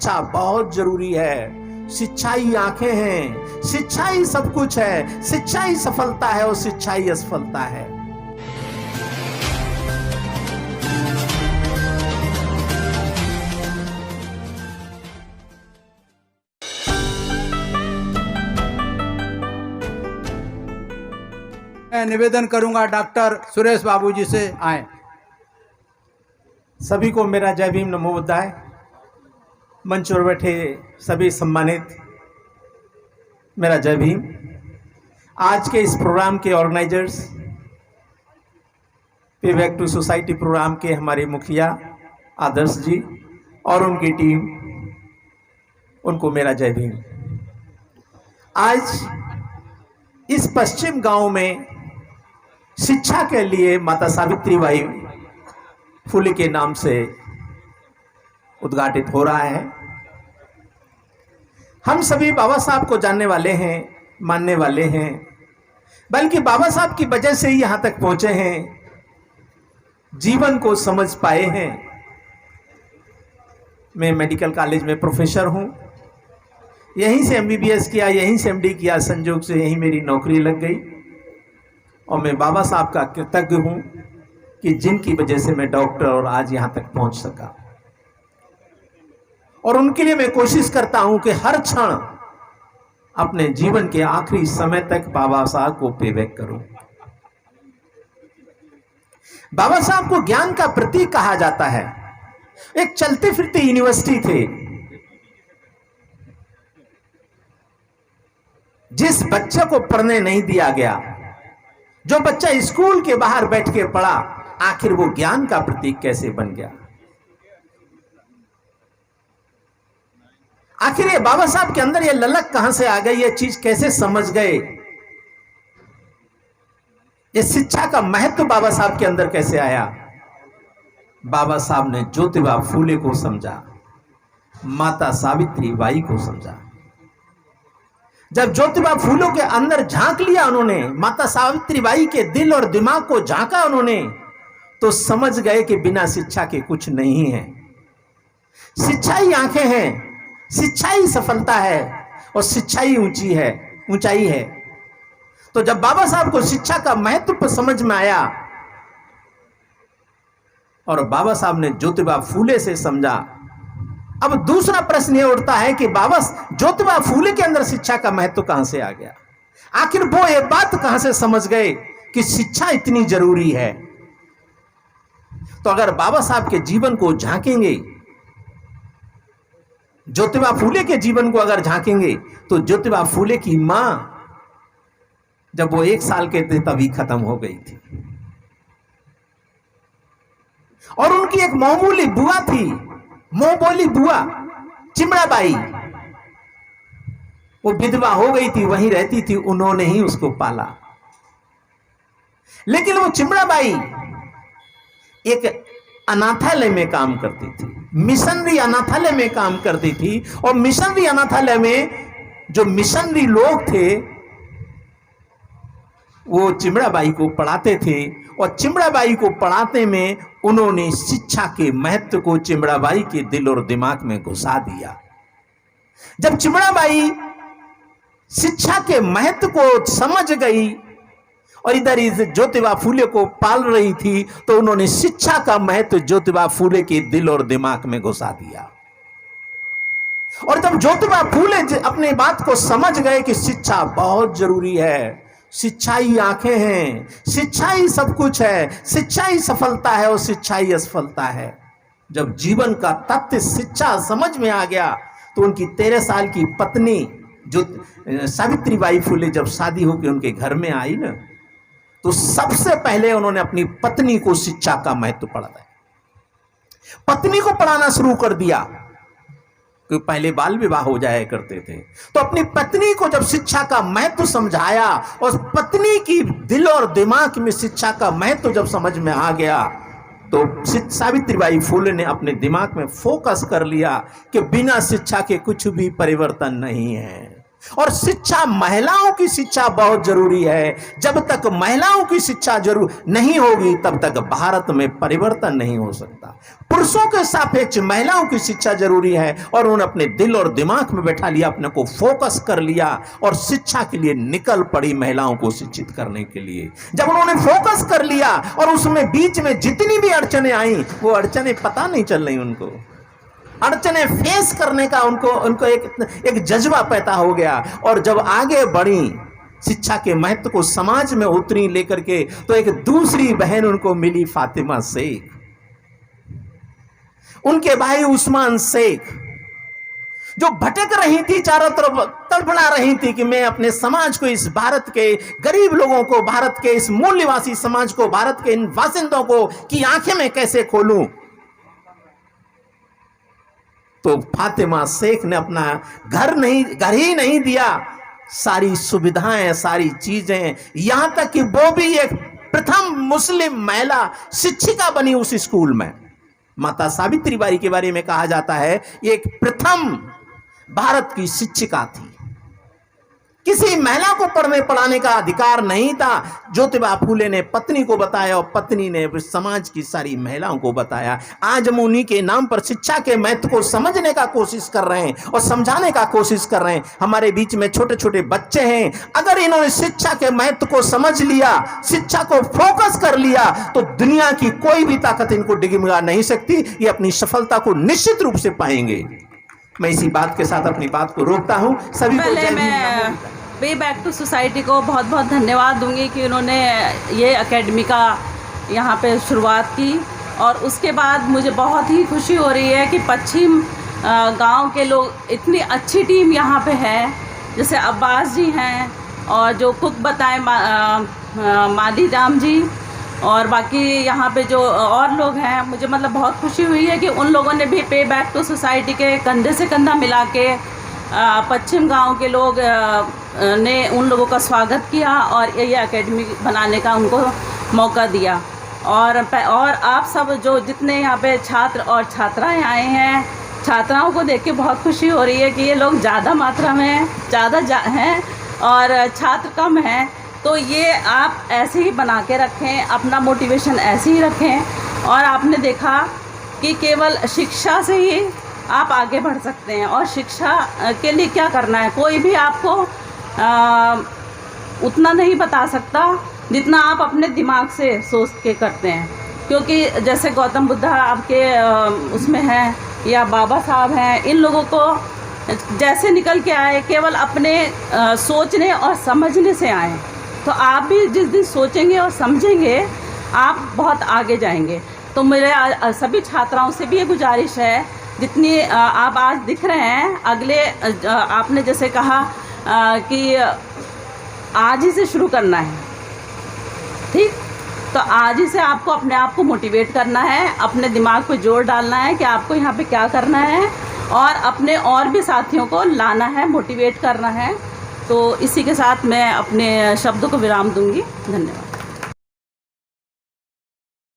शिक्षा बहुत जरूरी है। शिक्षा ही आंखें हैं, शिक्षा ही सब कुछ है, शिक्षा ही सफलता है और शिक्षा ही असफलता है। मैं निवेदन करूंगा डॉक्टर सुरेश बाबू जी से आए। सभी को मेरा जय भीम, नमो बुद्धाय। मंच पर बैठे सभी सम्मानित, मेरा जय भीम। आज के इस प्रोग्राम के ऑर्गेनाइजर्स, पे बैक टू सोसाइटी प्रोग्राम के हमारे मुखिया आदर्श जी और उनकी टीम, उनको मेरा जय भीम। आज इस पश्चिम गांव में शिक्षा के लिए माता सावित्रीबाई फुले के नाम से उद्घाटित हो रहा है। हम सभी बाबा साहब को जानने वाले हैं, मानने वाले हैं, बल्कि बाबा साहब की वजह से ही यहां तक पहुंचे हैं, जीवन को समझ पाए हैं। मैं मेडिकल कॉलेज में प्रोफेसर हूं, यहीं से एमबीबीएस किया, यहीं से एमडी किया, संयोग से यहीं मेरी नौकरी लग गई। और मैं बाबा साहब का कृतज्ञ हूं कि जिनकी वजह से मैं डॉक्टर और आज यहां तक पहुंच सका। और उनके लिए मैं कोशिश करता हूं कि हर क्षण अपने जीवन के आखिरी समय तक बाबा साहब को पेबैक करूं। बाबा साहब को ज्ञान का प्रतीक कहा जाता है। एक चलते फिरते यूनिवर्सिटी थे। जिस बच्चे को पढ़ने नहीं दिया गया, जो बच्चा स्कूल के बाहर बैठ के पढ़ा, आखिर वो ज्ञान का प्रतीक कैसे बन गया? आखिर ये बाबा साहब के अंदर ये ललक कहां से आ गई? ये चीज कैसे समझ गए? ये शिक्षा का महत्व बाबा साहब के अंदर कैसे आया? बाबा साहब ने ज्योतिबा फूले को समझा, माता सावित्रीबाई को समझा। जब ज्योतिबा फूलों के अंदर झांक लिया उन्होंने, माता सावित्रीबाई के दिल और दिमाग को झांका उन्होंने, तो समझ गए कि बिना शिक्षा के कुछ नहीं है। शिक्षा ही आंखें हैं, शिक्षा ही सफलता है और शिक्षा ही ऊंचाई है। तो जब बाबा साहब को शिक्षा का महत्व समझ में आया और बाबा साहब ने ज्योतिबा फूले से समझा, अब दूसरा प्रश्न यह उठता है कि बाबा ज्योतिबा फूले के अंदर शिक्षा का महत्व कहां से आ गया? आखिर वो ये बात कहां से समझ गए कि शिक्षा इतनी जरूरी है? तो अगर बाबा साहब के जीवन को झांकेंगे, ज्योतिबा फूले के जीवन को अगर झांकेंगे, तो ज्योतिबा फूले की मां जब वो 1 साल के थे तभी खत्म हो गई थी। और उनकी एक मामूली बुआ थी, मुंह बोली बुआ चिमड़ाबाई, वो विधवा हो गई थी, वहीं रहती थी, उन्होंने ही उसको पाला। लेकिन वो चिमड़ाबाई एक अनाथालय में काम करती थी, मिशनरी अनाथालय में काम करती थी। और मिशनरी अनाथालय में जो मिशनरी लोग थे वो चिमड़ाबाई को पढ़ाते थे, और चिमड़ाबाई को पढ़ाते में उन्होंने शिक्षा के महत्व को चिमड़ाबाई के दिल और दिमाग में घुसा दिया। जब चिमड़ाबाई शिक्षा के महत्व को समझ गई और इधर इस ज्योतिबा फूले को पाल रही थी, तो उन्होंने शिक्षा का महत्व ज्योतिबा फूले के दिल और दिमाग में घुसा दिया। और जब ज्योतिबा फूले अपनी बात को समझ गए कि शिक्षा बहुत जरूरी है, शिक्षा ही आंखें हैं, शिक्षा ही सब कुछ है, शिक्षा ही सफलता है और शिक्षा ही असफलता है, जब जीवन का तथ्य शिक्षा समझ में आ गया, तो उनकी 13 साल की पत्नी जो सावित्रीबाई फूले जब शादी होकर उनके घर में आई ना, तो सबसे पहले उन्होंने अपनी पत्नी को शिक्षा का महत्व पढ़ाया। पत्नी को पढ़ाना शुरू कर दिया, क्योंकि पहले बाल विवाह हो जाया करते थे। तो अपनी पत्नी को जब शिक्षा का महत्व समझाया और पत्नी की दिल और दिमाग में शिक्षा का महत्व जब समझ में आ गया, तो सावित्रीबाई फूले ने अपने दिमाग में फोकस कर लिया कि बिना शिक्षा के कुछ भी परिवर्तन नहीं है। और शिक्षा, महिलाओं की शिक्षा बहुत जरूरी है। जब तक महिलाओं की शिक्षा जरूर नहीं होगी तब तक भारत में परिवर्तन नहीं हो सकता। पुरुषों के सापेक्ष महिलाओं की शिक्षा जरूरी है और उन्होंने अपने दिल और दिमाग में बैठा लिया, अपने को फोकस कर लिया और शिक्षा के लिए निकल पड़ी महिलाओं को शिक्षित करने के लिए। जब उन्होंने फोकस कर लिया और उसमें बीच में जितनी भी अड़चने आई, वो अड़चने पता नहीं चल रही, उनको अड़चने फेस करने का उनको एक जज्बा पैदा हो गया। और जब आगे बढ़ी, शिक्षा के महत्व को समाज में उतरी लेकर के, तो एक दूसरी बहन उनको मिली, फातिमा शेख, उनके भाई उस्मान शेख, जो भटक रही थी, चारों तरफ तड़फड़ा रही थी कि मैं अपने समाज को, इस भारत के गरीब लोगों को, भारत के इस मूल निवासी समाज को, भारत के इन बासिंदों को की आंखें में कैसे खोलूं। तो फातिमा शेख ने अपना घर ही नहीं दिया, सारी सुविधाएं, सारी चीजें, यहां तक कि वो भी एक प्रथम मुस्लिम महिला शिक्षिका बनी उस स्कूल में। माता सावित्री बाई के बारे में कहा जाता है ये एक प्रथम भारत की शिक्षिका थी। किसी महिला को पढ़ने पढ़ाने का अधिकार नहीं था। ज्योतिबा फूले ने पत्नी को बताया और पत्नी ने समाज की सारी महिलाओं को बताया। आज हम उन्हीं के नाम पर शिक्षा के महत्व को समझने का कोशिश कर रहे हैं और समझाने का कोशिश कर रहे हैं। हमारे बीच में छोटे छोटे बच्चे हैं, अगर इन्होंने शिक्षा के महत्व को समझ लिया, शिक्षा को फोकस कर लिया, तो दुनिया की कोई भी ताकत इनको डिगमिगा नहीं सकती। ये अपनी सफलता को निश्चित रूप से पाएंगे। मैं इसी बात के साथ अपनी बात को रोकता हूं। सभी को जय हिंद। पे बैक टू सोसाइटी को बहुत बहुत धन्यवाद दूंगी कि उन्होंने ये एकेडमी का यहाँ पे शुरुआत की। और उसके बाद मुझे बहुत ही खुशी हो रही है कि पश्चिम गांव के लोग, इतनी अच्छी टीम यहाँ पे है, जैसे अब्बास जी हैं और जो कुक बताएं मादी जाम जी, और बाकी यहाँ पे जो और लोग हैं, मुझे मतलब बहुत खुशी हुई है कि उन लोगों ने भी पे बैक टू सोसाइटी के कंधे से कंधा मिला के पश्चिम गांव के लोग ने उन लोगों का स्वागत किया और ये एकेडमी बनाने का उनको मौका दिया। और आप सब जो जितने यहाँ पे छात्र और छात्राएं आए हैं, छात्राओं को देख के बहुत खुशी हो रही है कि ये लोग ज़्यादा मात्रा में हैं और छात्र कम हैं। तो ये आप ऐसे ही बना के रखें, अपना मोटिवेशन ऐसे ही रखें। और आपने देखा कि केवल शिक्षा से ही आप आगे बढ़ सकते हैं। और शिक्षा के लिए क्या करना है, कोई भी आपको उतना नहीं बता सकता जितना आप अपने दिमाग से सोच के करते हैं। क्योंकि जैसे गौतम बुद्ध आपके उसमें हैं, या बाबा साहब हैं, इन लोगों को जैसे निकल के आए, केवल अपने सोचने और समझने से आए। तो आप भी जिस दिन सोचेंगे और समझेंगे, आप बहुत आगे जाएंगे। तो मेरे सभी छात्राओं से भी ये गुजारिश है, जितनी आप आज दिख रहे हैं, अगले आपने जैसे कहा कि आज ही से शुरू करना है, ठीक? तो आज ही से आपको अपने आप को मोटिवेट करना है, अपने दिमाग पे जोर डालना है कि आपको यहाँ पे क्या करना है, और अपने और भी साथियों को लाना है, मोटिवेट करना है। तो इसी के साथ मैं अपने शब्दों को विराम दूंगी। धन्यवाद।